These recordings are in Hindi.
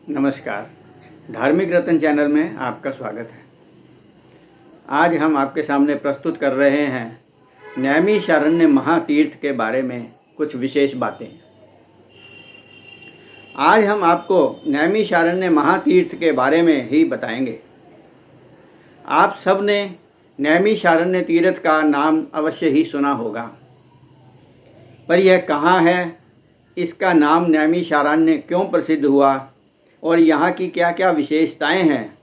नमस्कार। धार्मिक रत्न चैनल में आपका स्वागत है। आज हम आपके सामने प्रस्तुत कर रहे हैं नैमिषारण्य महातीर्थ के बारे में कुछ विशेष बातें। आज हम आपको नैमिषारण्य महातीर्थ के बारे में ही बताएंगे। आप सब ने नैमिषारण्य तीर्थ का नाम अवश्य ही सुना होगा, पर यह कहाँ है, इसका नाम नैमिषारण्य क्यों प्रसिद्ध हुआ और यहाँ की क्या क्या विशेषताएं हैं,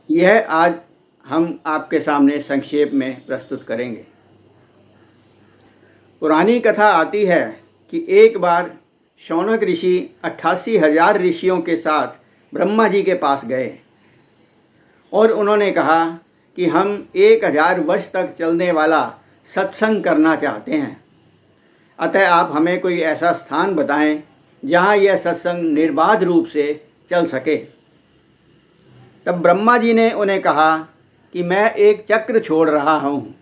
यह आज हम आपके सामने संक्षेप में प्रस्तुत करेंगे। पुरानी कथा आती है कि एक बार शौनक ऋषि 88,000 ऋषियों के साथ ब्रह्मा जी के पास गए और उन्होंने कहा कि हम 1000 वर्ष तक चलने वाला सत्संग करना चाहते हैं, अतः आप हमें कोई ऐसा स्थान बताएं जहाँ यह सत्संग निर्बाध रूप से चल सके। तब ब्रह्मा जी ने उन्हें कहा कि मैं एक चक्र छोड़ रहा हूँ,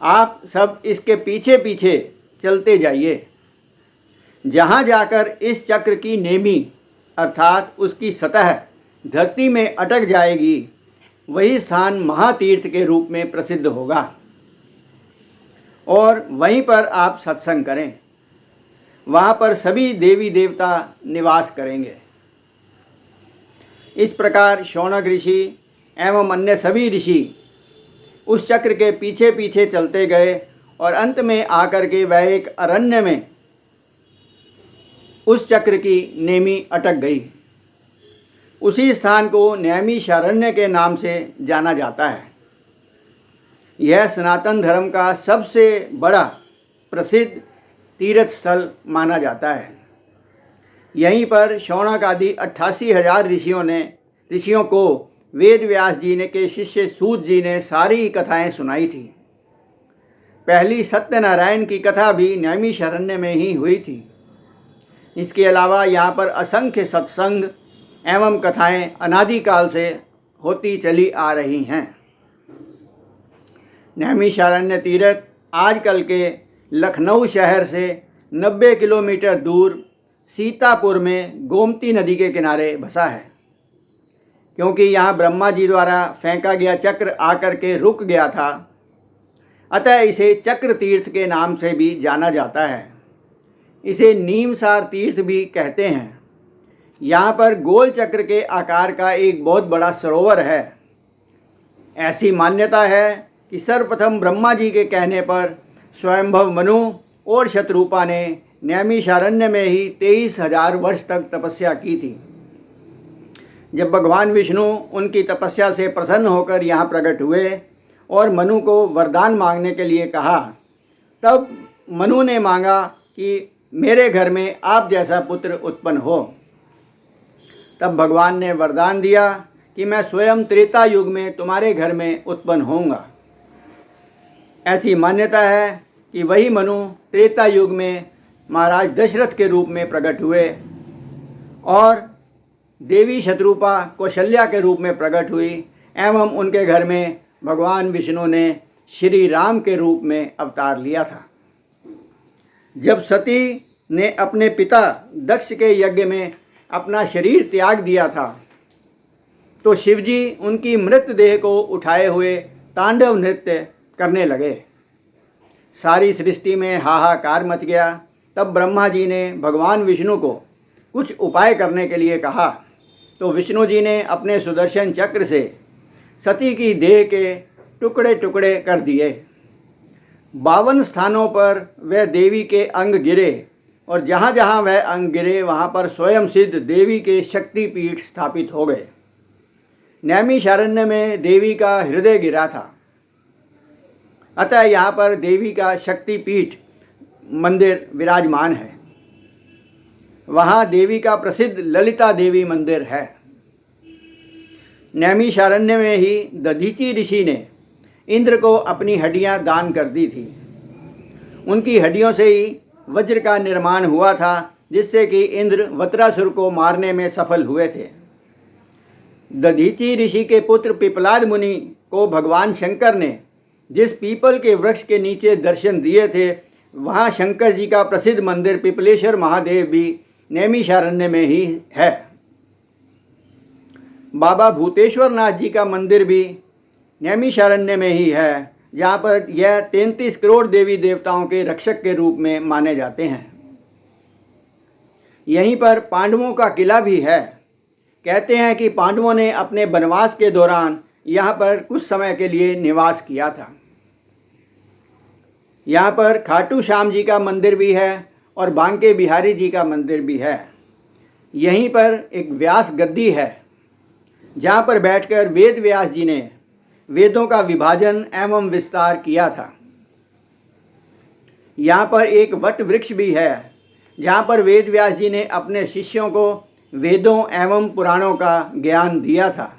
आप सब इसके पीछे पीछे चलते जाइए। जहाँ जाकर इस चक्र की नेमी अर्थात उसकी सतह धरती में अटक जाएगी, वही स्थान महातीर्थ के रूप में प्रसिद्ध होगा और वहीं पर आप सत्संग करें। वहाँ पर सभी देवी देवता निवास करेंगे। इस प्रकार शौनक ऋषि एवं अन्य सभी ऋषि उस चक्र के पीछे पीछे चलते गए और अंत में आकर के वह एक अरण्य में उस चक्र की नेमी अटक गई। उसी स्थान को नैमिषारण्य के नाम से जाना जाता है। यह सनातन धर्म का सबसे बड़ा प्रसिद्ध तीर्थ स्थल माना जाता है। यहीं पर शौनक आदि 88,000 ऋषियों को वेद व्यास जी ने के शिष्य सूत जी ने सारी कथाएं सुनाई थी। पहली सत्यनारायण की कथा भी नैमिषारण्य में ही हुई थी। इसके अलावा यहाँ पर असंख्य सत्संग एवं कथाएं अनादिकाल से होती चली आ रही हैं। नैमिषारण्य तीर्थ आजकल के लखनऊ शहर से 90 किलोमीटर दूर सीतापुर में गोमती नदी के किनारे बसा है। क्योंकि यहाँ ब्रह्मा जी द्वारा फेंका गया चक्र आकर के रुक गया था, अतः इसे चक्र तीर्थ के नाम से भी जाना जाता है। इसे नीमसार तीर्थ भी कहते हैं। यहाँ पर गोल चक्र के आकार का एक बहुत बड़ा सरोवर है। ऐसी मान्यता है कि सर्वप्रथम ब्रह्मा जी के कहने पर स्वयंभव मनु और शतरूपा ने नैमिषारण्य में ही 23,000 वर्ष तक तपस्या की थी। जब भगवान विष्णु उनकी तपस्या से प्रसन्न होकर यहाँ प्रकट हुए और मनु को वरदान मांगने के लिए कहा, तब मनु ने मांगा कि मेरे घर में आप जैसा पुत्र उत्पन्न हो। तब भगवान ने वरदान दिया कि मैं स्वयं त्रेता युग में तुम्हारे घर में उत्पन्न होऊंगा। ऐसी मान्यता है कि वही मनु त्रेता युग में महाराज दशरथ के रूप में प्रकट हुए और देवी शतरूपा कौशल्या के रूप में प्रकट हुई एवं उनके घर में भगवान विष्णु ने श्री राम के रूप में अवतार लिया था। जब सती ने अपने पिता दक्ष के यज्ञ में अपना शरीर त्याग दिया था, तो शिवजी उनकी मृतदेह को उठाए हुए तांडव नृत्य करने लगे। सारी सृष्टि में हाहाकार मच गया। तब ब्रह्मा जी ने भगवान विष्णु को कुछ उपाय करने के लिए कहा, तो विष्णु जी ने अपने सुदर्शन चक्र से सती की देह के टुकड़े टुकड़े कर दिए। 52 स्थानों पर वह देवी के अंग गिरे और जहाँ जहाँ वह अंग गिरे वहाँ पर स्वयं सिद्ध देवी के शक्तिपीठ स्थापित हो गए। नैमिषारण्य में देवी का हृदय गिरा था, अतः यहाँ पर देवी का शक्तिपीठ मंदिर विराजमान है। वहाँ देवी का प्रसिद्ध ललिता देवी मंदिर है। नैमिषारण्य में ही दधीचि ऋषि ने इंद्र को अपनी हड्डियाँ दान कर दी थी। उनकी हड्डियों से ही वज्र का निर्माण हुआ था, जिससे कि इंद्र वत्रासुर को मारने में सफल हुए थे। दधीचि ऋषि के पुत्र पिपलाद मुनि को भगवान शंकर ने जिस पीपल के वृक्ष के नीचे दर्शन दिए थे, वहाँ शंकर जी का प्रसिद्ध मंदिर पिपलेश्वर महादेव भी नैमिषारण्य में ही है। बाबा भूतेश्वर नाथ जी का मंदिर भी नैमिषारण्य में ही है, जहाँ पर यह 33 करोड़ देवी देवताओं के रक्षक के रूप में माने जाते हैं। यहीं पर पांडवों का किला भी है। कहते हैं कि पांडवों ने अपने वनवास के दौरान यहाँ पर कुछ समय के लिए निवास किया था। यहाँ पर खाटू श्याम जी का मंदिर भी है और बांके बिहारी जी का मंदिर भी है। यहीं पर एक व्यास गद्दी है, जहाँ पर बैठकर वेद व्यास जी ने वेदों का विभाजन एवं विस्तार किया था। यहाँ पर एक वट वृक्ष भी है, जहाँ पर वेद व्यास जी ने अपने शिष्यों को वेदों एवं पुराणों का ज्ञान दिया था।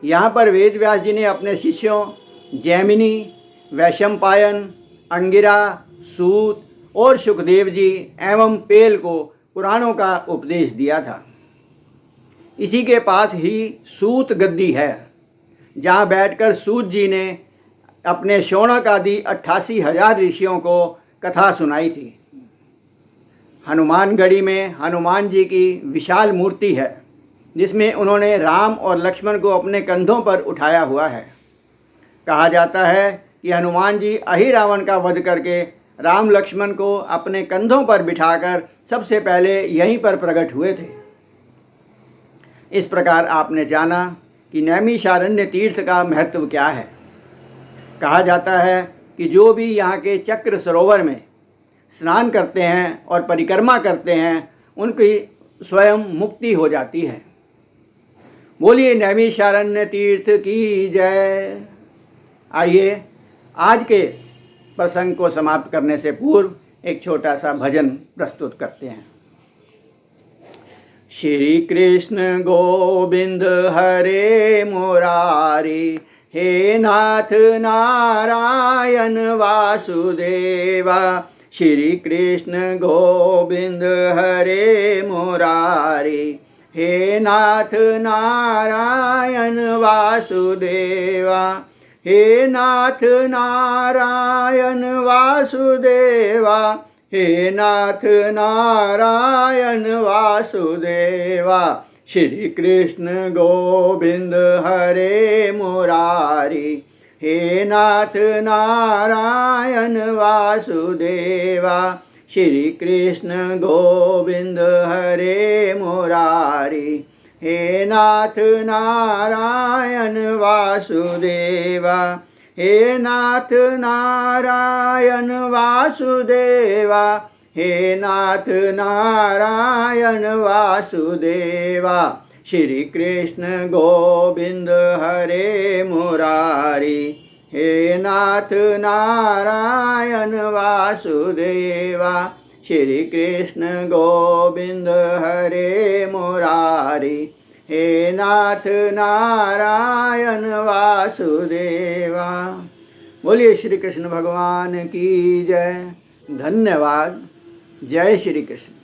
यहाँ पर वेद व्यास जी ने अपने शिष्यों जैमिनी, वैशंपायन, अंगिरा, सूत और सुखदेव जी एवं पेल को पुराणों का उपदेश दिया था। इसी के पास ही सूत गद्दी है, जहाँ बैठकर सूत जी ने अपने शौनक आदि 88,000 ऋषियों को कथा सुनाई थी। हनुमानगढ़ी में हनुमान जी की विशाल मूर्ति है, जिसमें उन्होंने राम और लक्ष्मण को अपने कंधों पर उठाया हुआ है। कहा जाता है कि हनुमान जी अहिरावण का वध करके राम लक्ष्मण को अपने कंधों पर बिठाकर सबसे पहले यहीं पर प्रकट हुए थे। इस प्रकार आपने जाना कि नैमिषारण्य तीर्थ का महत्व क्या है। कहा जाता है कि जो भी यहाँ के चक्र सरोवर में स्नान करते हैं और परिक्रमा करते हैं, उनकी स्वयं मुक्ति हो जाती है। बोलिए नैमिषारण्य तीर्थ की जय। आइए आज के प्रसंग को समाप्त करने से पूर्व एक छोटा सा भजन प्रस्तुत करते हैं। श्री कृष्ण गोविंद हरे मुरारी, हे नाथ नारायण वासुदेवा। श्री कृष्ण गोविंद हरे मुरारी, हे नाथ नारायण वासुदेवा। हे नाथ नारायण वासुदेवा, हे नाथ नारायण वासुदेवा। श्री कृष्ण गोविंद हरे मुरारी, हे नाथ नारायण वासुदेवा। श्री कृष्ण गोविंद हरे मुरारी, हे नाथ नारायण वासुदेवा। हे नाथ नारायण वासुदेवा, हे नाथ नारायण वासुदेवा। श्री कृष्ण गोविंद हरे मुरारी, हे नाथ नारायण वासुदेवा। श्री कृष्ण गोविंद हरे मुरारी, हे नाथ नारायण वासुदेवा। बोलिए श्री कृष्ण भगवान की जय। धन्यवाद। जय श्री कृष्ण।